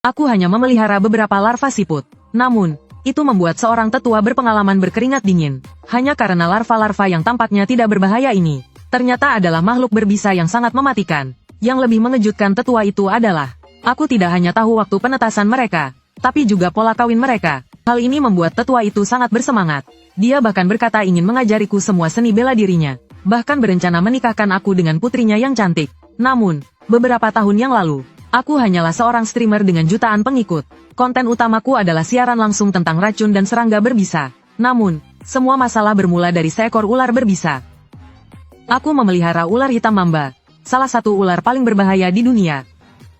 Aku hanya memelihara beberapa larva siput. Namun, itu membuat seorang tetua berpengalaman berkeringat dingin. Hanya karena larva-larva yang tampaknya tidak berbahaya ini, ternyata adalah makhluk berbisa yang sangat mematikan. Yang lebih mengejutkan tetua itu adalah, aku tidak hanya tahu waktu penetasan mereka, tapi juga pola kawin mereka. Hal ini membuat tetua itu sangat bersemangat. Dia bahkan berkata ingin mengajariku semua seni bela dirinya. Bahkan berencana menikahkan aku dengan putrinya yang cantik. Namun, beberapa tahun yang lalu, aku hanyalah seorang streamer dengan jutaan pengikut. Konten utamaku adalah siaran langsung tentang racun dan serangga berbisa. Namun, semua masalah bermula dari seekor ular berbisa. Aku memelihara ular hitam mamba, salah satu ular paling berbahaya di dunia.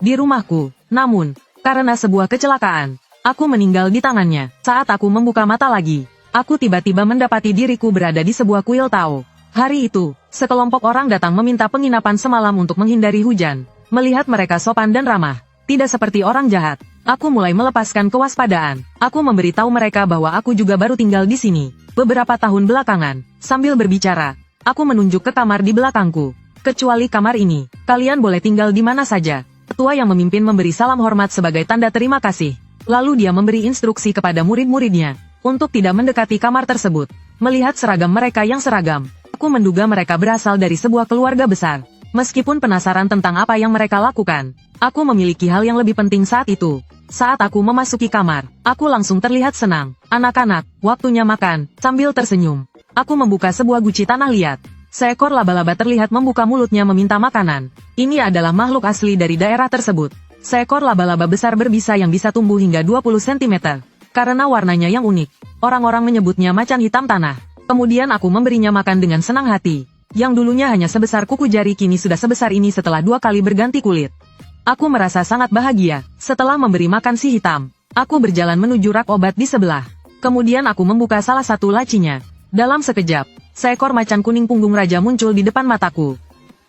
Di rumahku, namun, karena sebuah kecelakaan, aku meninggal di tangannya. Saat aku membuka mata lagi, aku tiba-tiba mendapati diriku berada di sebuah kuil Tao. Hari itu, sekelompok orang datang meminta penginapan semalam untuk menghindari hujan. Melihat mereka sopan dan ramah, tidak seperti orang jahat, aku mulai melepaskan kewaspadaan. Aku memberitahu mereka bahwa aku juga baru tinggal di sini beberapa tahun belakangan. Sambil berbicara, aku menunjuk ke kamar di belakangku. Kecuali kamar ini, kalian boleh tinggal di mana saja. Ketua yang memimpin memberi salam hormat sebagai tanda terima kasih. Lalu dia memberi instruksi kepada murid-muridnya untuk tidak mendekati kamar tersebut. Melihat seragam mereka yang seragam, aku menduga mereka berasal dari sebuah keluarga besar. Meskipun penasaran tentang apa yang mereka lakukan, aku memiliki hal yang lebih penting saat itu. Saat aku memasuki kamar, aku langsung terlihat senang. Anak-anak, waktunya makan. Sambil tersenyum, aku membuka sebuah guci tanah liat. Seekor laba-laba terlihat membuka mulutnya meminta makanan. Ini adalah makhluk asli dari daerah tersebut. Seekor laba-laba besar berbisa yang bisa tumbuh hingga 20 cm. Karena warnanya yang unik, orang-orang menyebutnya macan hitam tanah. Kemudian aku memberinya makan dengan senang hati. Yang dulunya hanya sebesar kuku jari kini sudah sebesar ini setelah 2 kali berganti kulit. Aku merasa sangat bahagia. Setelah memberi makan si hitam, aku berjalan menuju rak obat di sebelah. Kemudian aku membuka salah satu lacinya. Dalam sekejap, seekor macan kuning punggung raja muncul di depan mataku.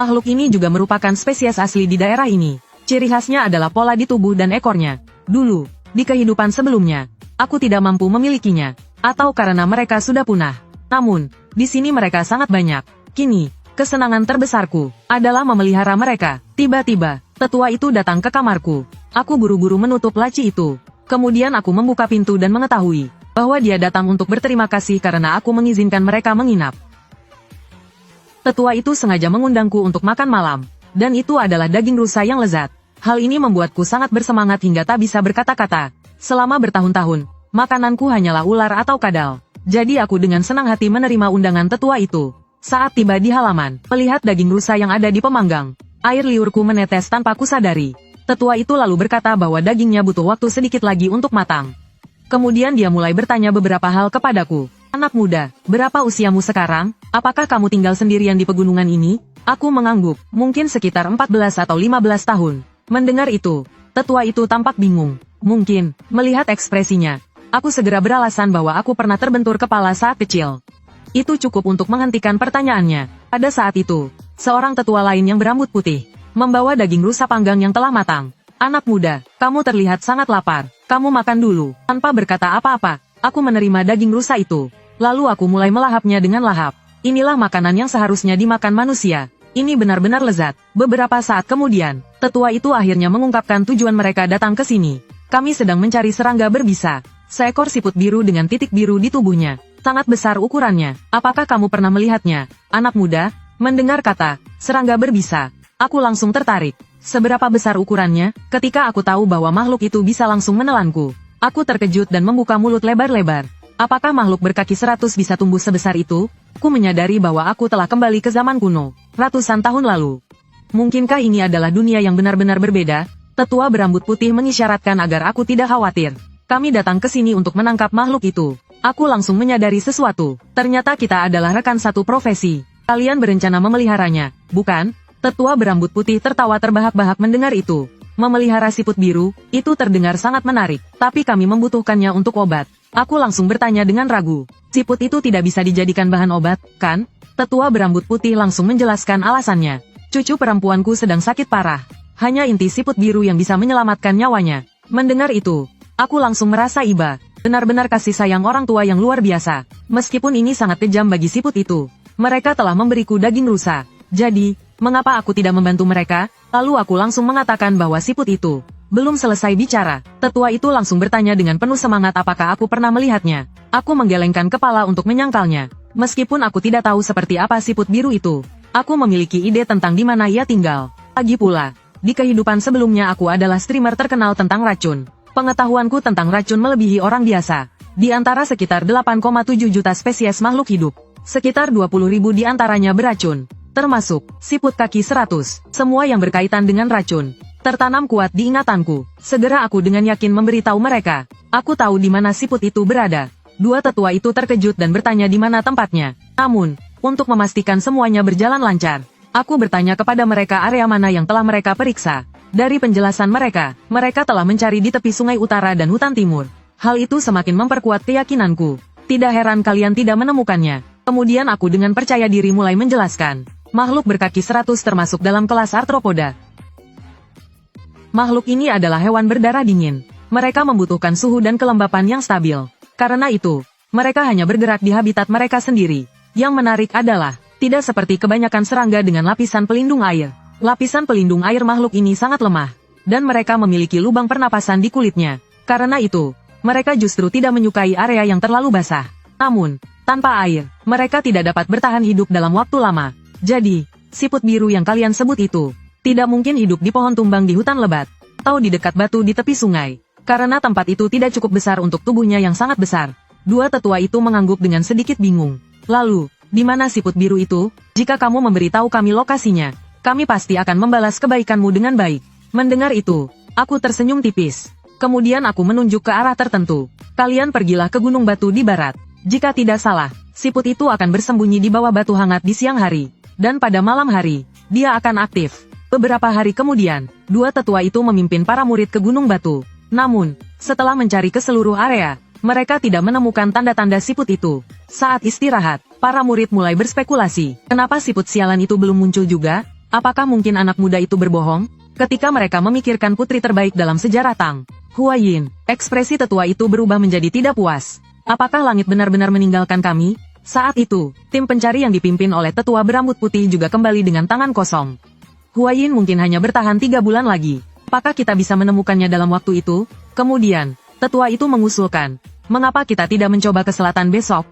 Makhluk ini juga merupakan spesies asli di daerah ini. Ciri khasnya adalah pola di tubuh dan ekornya. Dulu, di kehidupan sebelumnya, aku tidak mampu memilikinya, atau karena mereka sudah punah. Namun, di sini mereka sangat banyak. Kini, kesenangan terbesarku adalah memelihara mereka. Tiba-tiba, tetua itu datang ke kamarku. Aku buru-buru menutup laci itu. Kemudian aku membuka pintu dan mengetahui bahwa dia datang untuk berterima kasih karena aku mengizinkan mereka menginap. Tetua itu sengaja mengundangku untuk makan malam, dan itu adalah daging rusa yang lezat. Hal ini membuatku sangat bersemangat hingga tak bisa berkata-kata. Selama bertahun-tahun, makananku hanyalah ular atau kadal. Jadi aku dengan senang hati menerima undangan tetua itu. Saat tiba di halaman, melihat daging rusa yang ada di pemanggang, air liurku menetes tanpa kusadari. Tetua itu lalu berkata bahwa dagingnya butuh waktu sedikit lagi untuk matang. Kemudian dia mulai bertanya beberapa hal kepadaku. Anak muda, berapa usiamu sekarang? Apakah kamu tinggal sendirian di pegunungan ini? Aku mengangguk, mungkin sekitar 14 atau 15 tahun. Mendengar itu, tetua itu tampak bingung. Mungkin, melihat ekspresinya, aku segera beralasan bahwa aku pernah terbentur kepala saat kecil. Itu cukup untuk menghentikan pertanyaannya. Pada saat itu, seorang tetua lain yang berambut putih, membawa daging rusa panggang yang telah matang. Anak muda, kamu terlihat sangat lapar. Kamu makan dulu. Tanpa berkata apa-apa, aku menerima daging rusa itu. Lalu aku mulai melahapnya dengan lahap. Inilah makanan yang seharusnya dimakan manusia. Ini benar-benar lezat. Beberapa saat kemudian, tetua itu akhirnya mengungkapkan tujuan mereka datang ke sini. Kami sedang mencari serangga berbisa. Seekor siput biru dengan titik biru di tubuhnya. Sangat besar ukurannya. Apakah kamu pernah melihatnya, anak muda? Mendengar kata serangga berbisa, aku langsung tertarik. Seberapa besar ukurannya? Ketika aku tahu bahwa makhluk itu bisa langsung menelanku, aku terkejut dan membuka mulut lebar-lebar. Apakah makhluk berkaki 100 bisa tumbuh sebesar itu? Aku menyadari bahwa aku telah kembali ke zaman kuno, ratusan tahun lalu. Mungkinkah ini adalah dunia yang benar-benar berbeda? Tetua berambut putih mengisyaratkan agar aku tidak khawatir. Kami datang ke sini untuk menangkap makhluk itu. Aku langsung menyadari sesuatu. Ternyata kita adalah rekan satu profesi. Kalian berencana memeliharanya, bukan? Tetua berambut putih tertawa terbahak-bahak mendengar itu. Memelihara siput biru, itu terdengar sangat menarik. Tapi kami membutuhkannya untuk obat. Aku langsung bertanya dengan ragu. Siput itu tidak bisa dijadikan bahan obat, kan? Tetua berambut putih langsung menjelaskan alasannya. Cucu perempuanku sedang sakit parah. Hanya inti siput biru yang bisa menyelamatkan nyawanya. Mendengar itu, aku langsung merasa iba. Benar-benar kasih sayang orang tua yang luar biasa. Meskipun ini sangat kejam bagi siput itu, mereka telah memberiku daging rusa. Jadi, mengapa aku tidak membantu mereka? Lalu aku langsung mengatakan bahwa siput itu Belum selesai bicara, tetua itu langsung bertanya dengan penuh semangat apakah aku pernah melihatnya. Aku menggelengkan kepala untuk menyangkalnya. Meskipun aku tidak tahu seperti apa siput biru itu, aku memiliki ide tentang di mana ia tinggal. Lagi pula, di kehidupan sebelumnya aku adalah streamer terkenal tentang racun. Pengetahuanku tentang racun melebihi orang biasa. Di antara sekitar 8,7 juta spesies makhluk hidup, sekitar 20.000 di antaranya beracun, termasuk siput kaki 100. Semua yang berkaitan dengan racun tertanam kuat di ingatanku. Segera aku dengan yakin memberitahu mereka. Aku tahu di mana siput itu berada. Dua tetua itu terkejut dan bertanya di mana tempatnya. Namun, untuk memastikan semuanya berjalan lancar, aku bertanya kepada mereka area mana yang telah mereka periksa. Dari penjelasan mereka, mereka telah mencari di tepi sungai utara dan hutan timur. Hal itu semakin memperkuat keyakinanku. Tidak heran kalian tidak menemukannya. Kemudian aku dengan percaya diri mulai menjelaskan. Makhluk berkaki 100 termasuk dalam kelas arthropoda. Makhluk ini adalah hewan berdarah dingin. Mereka membutuhkan suhu dan kelembapan yang stabil. Karena itu, mereka hanya bergerak di habitat mereka sendiri. Yang menarik adalah, tidak seperti kebanyakan serangga dengan lapisan pelindung air. Lapisan pelindung air makhluk ini sangat lemah. Dan mereka memiliki lubang pernapasan di kulitnya. Karena itu, mereka justru tidak menyukai area yang terlalu basah. Namun, tanpa air, mereka tidak dapat bertahan hidup dalam waktu lama. Jadi, siput biru yang kalian sebut itu tidak mungkin hidup di pohon tumbang di hutan lebat, atau di dekat batu di tepi sungai, karena tempat itu tidak cukup besar untuk tubuhnya yang sangat besar. Dua tetua itu mengangguk dengan sedikit bingung. Lalu, di mana siput biru itu? Jika kamu memberitahu kami lokasinya, kami pasti akan membalas kebaikanmu dengan baik. Mendengar itu, aku tersenyum tipis. Kemudian aku menunjuk ke arah tertentu. Kalian pergilah ke gunung batu di barat. Jika tidak salah, siput itu akan bersembunyi di bawah batu hangat di siang hari. Dan pada malam hari, dia akan aktif. Beberapa hari kemudian, dua tetua itu memimpin para murid ke Gunung Batu. Namun, setelah mencari ke seluruh area, mereka tidak menemukan tanda-tanda siput itu. Saat istirahat, para murid mulai berspekulasi. Kenapa siput sialan itu belum muncul juga? Apakah mungkin anak muda itu berbohong? Ketika mereka memikirkan putri terbaik dalam sejarah Tang Huayin, ekspresi tetua itu berubah menjadi tidak puas. Apakah langit benar-benar meninggalkan kami? Saat itu, tim pencari yang dipimpin oleh tetua berambut putih juga kembali dengan tangan kosong. Huayin mungkin hanya bertahan 3 bulan lagi. Apakah kita bisa menemukannya dalam waktu itu? Kemudian, tetua itu mengusulkan, mengapa kita tidak mencoba ke selatan besok?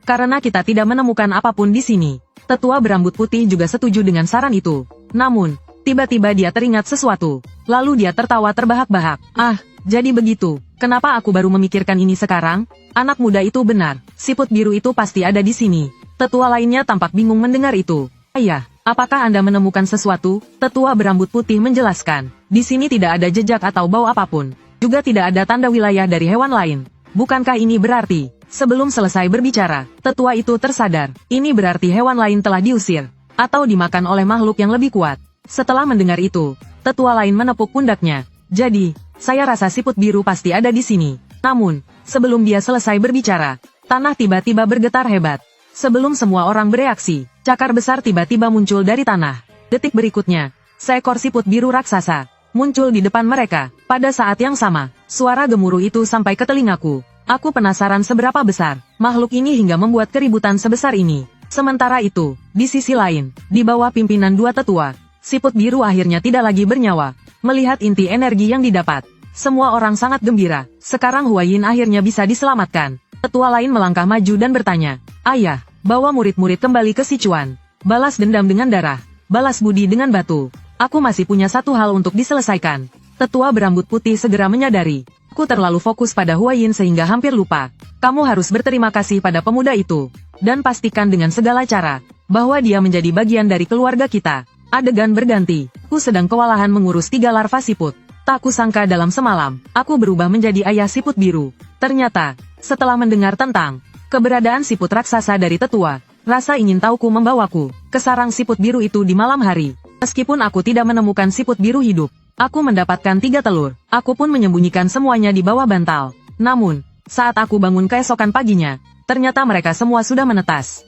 Karena kita tidak menemukan apapun di sini. Tetua berambut putih juga setuju dengan saran itu. Namun, tiba-tiba dia teringat sesuatu. Lalu dia tertawa terbahak-bahak. Ah, jadi begitu. Kenapa aku baru memikirkan ini sekarang? Anak muda itu benar. Siput biru itu pasti ada di sini. Tetua lainnya tampak bingung mendengar itu. Ayah. Apakah Anda menemukan sesuatu? Tetua berambut putih menjelaskan. Di sini tidak ada jejak atau bau apapun. Juga tidak ada tanda wilayah dari hewan lain. Bukankah ini berarti? Sebelum selesai berbicara, tetua itu tersadar. Ini berarti hewan lain telah diusir. Atau dimakan oleh makhluk yang lebih kuat. Setelah mendengar itu, tetua lain menepuk pundaknya. Jadi, saya rasa siput biru pasti ada di sini. Namun, sebelum dia selesai berbicara, tanah tiba-tiba bergetar hebat. Sebelum semua orang bereaksi, cakar besar tiba-tiba muncul dari tanah. Detik berikutnya, seekor siput biru raksasa muncul di depan mereka. Pada saat yang sama, suara gemuruh itu sampai ke telingaku. Aku penasaran seberapa besar makhluk ini hingga membuat keributan sebesar ini. Sementara itu, di sisi lain, di bawah pimpinan dua tetua, siput biru akhirnya tidak lagi bernyawa. Melihat inti energi yang didapat, semua orang sangat gembira. Sekarang Huayin akhirnya bisa diselamatkan. Tetua lain melangkah maju dan bertanya, "Ayah, bawa murid-murid kembali ke Sichuan. Balas dendam dengan darah, balas budi dengan batu. Aku masih punya satu hal untuk diselesaikan." Tetua berambut putih segera menyadari, aku terlalu fokus pada Huayin sehingga hampir lupa. Kamu harus berterima kasih pada pemuda itu. Dan pastikan dengan segala cara, bahwa dia menjadi bagian dari keluarga kita. Adegan berganti, aku sedang kewalahan mengurus 3 larva siput. Tak kusangka dalam semalam, aku berubah menjadi ayah siput biru. Ternyata, setelah mendengar tentang keberadaan siput raksasa dari tetua, rasa ingin tahuku membawaku ke sarang siput biru itu di malam hari. Meskipun aku tidak menemukan siput biru hidup, aku mendapatkan 3 telur. Aku pun menyembunyikan semuanya di bawah bantal. Namun, saat aku bangun keesokan paginya, ternyata mereka semua sudah menetas.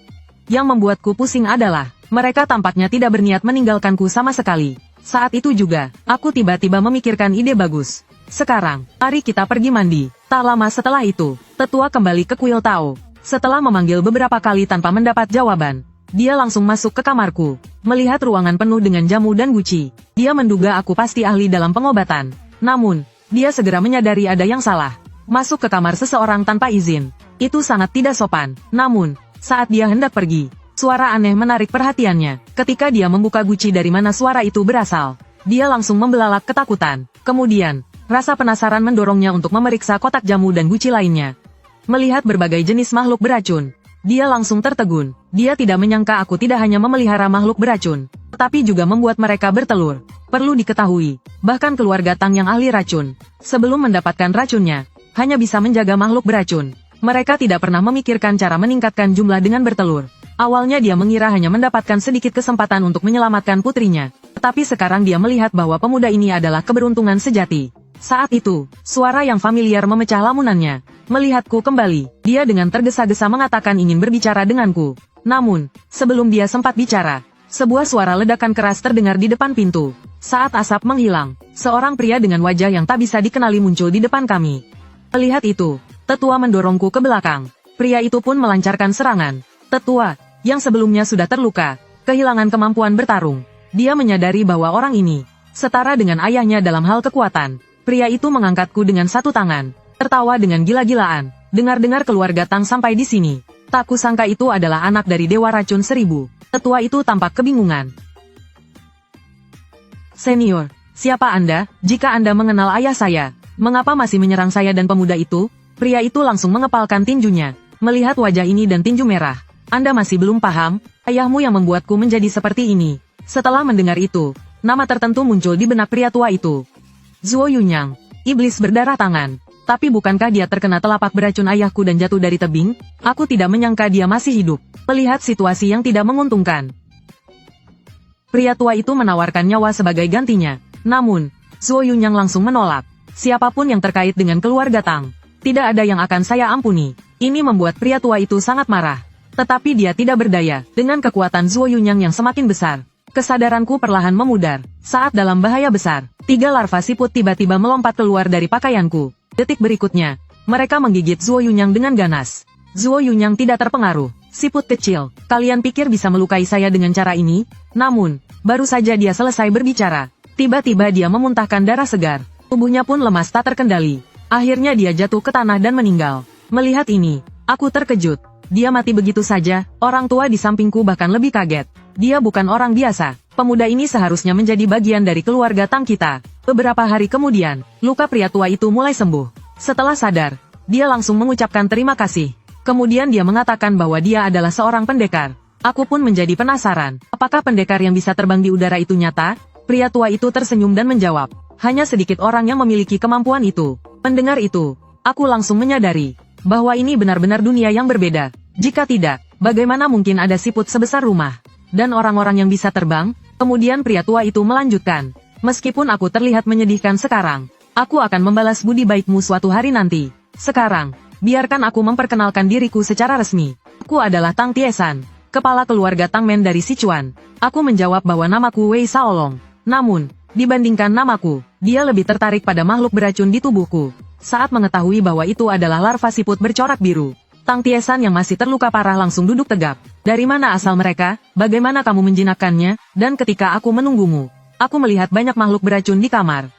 Yang membuatku pusing adalah, mereka tampaknya tidak berniat meninggalkanku sama sekali. Saat itu juga, aku tiba-tiba memikirkan ide bagus. Sekarang, mari kita pergi mandi. Tak lama setelah itu, tetua kembali ke kuil Tao. Setelah memanggil beberapa kali tanpa mendapat jawaban, dia langsung masuk ke kamarku. Melihat ruangan penuh dengan jamu dan guci, dia menduga aku pasti ahli dalam pengobatan. Namun, dia segera menyadari ada yang salah. Masuk ke kamar seseorang tanpa izin. Itu sangat tidak sopan. Namun, saat dia hendak pergi, suara aneh menarik perhatiannya. Ketika dia membuka guci dari mana suara itu berasal, dia langsung membelalak ketakutan. Kemudian, rasa penasaran mendorongnya untuk memeriksa kotak jamu dan guci lainnya. Melihat berbagai jenis makhluk beracun, dia langsung tertegun. Dia tidak menyangka aku tidak hanya memelihara makhluk beracun, tetapi juga membuat mereka bertelur. Perlu diketahui, bahkan keluarga Tang yang ahli racun, sebelum mendapatkan racunnya, hanya bisa menjaga makhluk beracun. Mereka tidak pernah memikirkan cara meningkatkan jumlah dengan bertelur. Awalnya dia mengira hanya mendapatkan sedikit kesempatan untuk menyelamatkan putrinya. Tetapi sekarang dia melihat bahwa pemuda ini adalah keberuntungan sejati. Saat itu, suara yang familiar memecah lamunannya. Melihatku kembali, dia dengan tergesa-gesa mengatakan ingin berbicara denganku. Namun, sebelum dia sempat bicara, sebuah suara ledakan keras terdengar di depan pintu. Saat asap menghilang, seorang pria dengan wajah yang tak bisa dikenali muncul di depan kami. Melihat itu, tetua mendorongku ke belakang. Pria itu pun melancarkan serangan. Tetua, yang sebelumnya sudah terluka, kehilangan kemampuan bertarung. Dia menyadari bahwa orang ini setara dengan ayahnya dalam hal kekuatan. Pria itu mengangkatku dengan satu tangan, tertawa dengan gila-gilaan. Dengar-dengar keluarga Tang sampai di sini. Tak kusangka itu adalah anak dari Dewa Racun 1000. Tetua itu tampak kebingungan. Senior, siapa Anda? Jika Anda mengenal ayah saya, mengapa masih menyerang saya dan pemuda itu? Pria itu langsung mengepalkan tinjunya. Melihat wajah ini dan tinju merah, Anda masih belum paham? Ayahmu yang membuatku menjadi seperti ini. Setelah mendengar itu, nama tertentu muncul di benak pria tua itu. Zuo Yunyang, iblis berdarah tangan. Tapi bukankah dia terkena telapak beracun ayahku dan jatuh dari tebing? Aku tidak menyangka dia masih hidup. Melihat situasi yang tidak menguntungkan, pria tua itu menawarkan nyawa sebagai gantinya. Namun, Zuo Yunyang langsung menolak. Siapapun yang terkait dengan keluarga Tang, tidak ada yang akan saya ampuni. Ini membuat pria tua itu sangat marah. Tetapi dia tidak berdaya. Dengan kekuatan Zuo Yunyang yang semakin besar, kesadaranku perlahan memudar. Saat dalam bahaya besar, 3 larva siput tiba-tiba melompat keluar dari pakaianku. Detik berikutnya, mereka menggigit Zuo Yunyang dengan ganas. Zuo Yunyang tidak terpengaruh. Siput kecil, kalian pikir bisa melukai saya dengan cara ini? Namun, baru saja dia selesai berbicara, tiba-tiba dia memuntahkan darah segar. Tubuhnya pun lemas tak terkendali. Akhirnya dia jatuh ke tanah dan meninggal. Melihat ini, aku terkejut. Dia mati begitu saja. Orang tua di sampingku bahkan lebih kaget. Dia bukan orang biasa. Pemuda ini seharusnya menjadi bagian dari keluarga Tang kita. Beberapa hari kemudian, luka pria tua itu mulai sembuh. Setelah sadar, dia langsung mengucapkan terima kasih. Kemudian dia mengatakan bahwa dia adalah seorang pendekar. Aku pun menjadi penasaran. Apakah pendekar yang bisa terbang di udara itu nyata? Pria tua itu tersenyum dan menjawab, hanya sedikit orang yang memiliki kemampuan itu. Mendengar itu, aku langsung menyadari bahwa ini benar-benar dunia yang berbeda. Jika tidak, bagaimana mungkin ada siput sebesar rumah dan orang-orang yang bisa terbang? Kemudian pria tua itu melanjutkan, meskipun aku terlihat menyedihkan sekarang, aku akan membalas budi baikmu suatu hari nanti. Sekarang, biarkan aku memperkenalkan diriku secara resmi. Aku adalah Tang Tiesan, kepala keluarga Tang Men dari Sichuan. Aku menjawab bahwa namaku Wei Shaolong. Namun, dibandingkan namaku, dia lebih tertarik pada makhluk beracun di tubuhku. Saat mengetahui bahwa itu adalah larva siput bercorak biru, Tang Tiesan yang masih terluka parah langsung duduk tegap. Dari mana asal mereka? Bagaimana kamu menjinakkannya? Dan ketika aku menunggumu, aku melihat banyak makhluk beracun di kamar.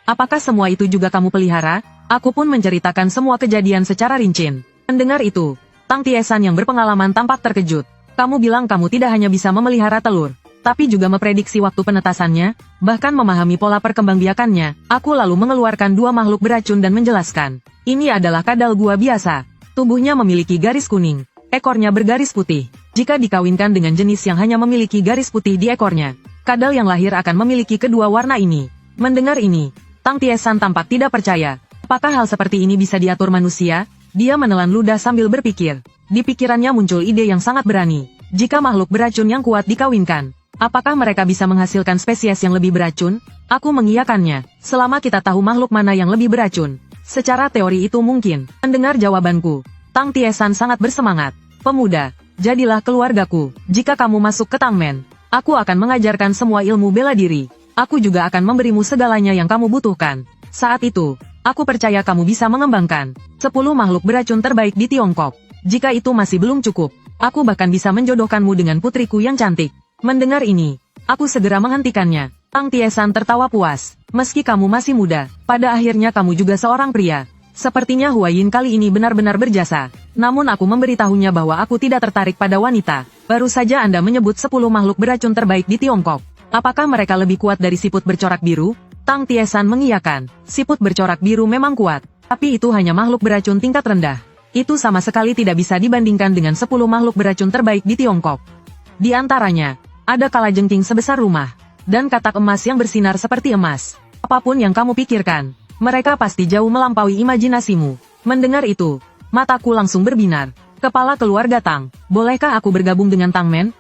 Apakah semua itu juga kamu pelihara? Aku pun menceritakan semua kejadian secara rinci. Mendengar itu, Tang Tiesan yang berpengalaman tampak terkejut. Kamu bilang kamu tidak hanya bisa memelihara telur, tapi juga memprediksi waktu penetasannya, bahkan memahami pola perkembangbiakannya. Aku lalu mengeluarkan 2 makhluk beracun dan menjelaskan, ini adalah kadal gua biasa. Tubuhnya memiliki garis kuning, ekornya bergaris putih. Jika dikawinkan dengan jenis yang hanya memiliki garis putih di ekornya, kadal yang lahir akan memiliki kedua warna ini. Mendengar ini, Tang Tiesan tampak tidak percaya. Apakah hal seperti ini bisa diatur manusia? Dia menelan ludah sambil berpikir. Di pikirannya muncul ide yang sangat berani. Jika makhluk beracun yang kuat dikawinkan, apakah mereka bisa menghasilkan spesies yang lebih beracun? Aku mengiyakannya, selama kita tahu makhluk mana yang lebih beracun. Secara teori itu mungkin. Mendengar jawabanku, Tang Tiesan sangat bersemangat. Pemuda, jadilah keluargaku. Jika kamu masuk ke Tang Men, aku akan mengajarkan semua ilmu bela diri. Aku juga akan memberimu segalanya yang kamu butuhkan. Saat itu, aku percaya kamu bisa mengembangkan 10 makhluk beracun terbaik di Tiongkok. Jika itu masih belum cukup, aku bahkan bisa menjodohkanmu dengan putriku yang cantik. Mendengar ini, aku segera menghentikannya. Tang Tiesan tertawa puas. Meski kamu masih muda, pada akhirnya kamu juga seorang pria. Sepertinya Huayin kali ini benar-benar berjasa. Namun aku memberitahunya bahwa aku tidak tertarik pada wanita. Baru saja Anda menyebut 10 makhluk beracun terbaik di Tiongkok. Apakah mereka lebih kuat dari siput bercorak biru? Tang Tiesan mengiyakan. Siput bercorak biru memang kuat. Tapi itu hanya makhluk beracun tingkat rendah. Itu sama sekali tidak bisa dibandingkan dengan 10 makhluk beracun terbaik di Tiongkok. Di antaranya, ada kalajengking sebesar rumah. Dan katak emas yang bersinar seperti emas. Apapun yang kamu pikirkan, mereka pasti jauh melampaui imajinasimu. Mendengar itu, mataku langsung berbinar. Kepala keluarga Tang, bolehkah aku bergabung dengan Tang Men?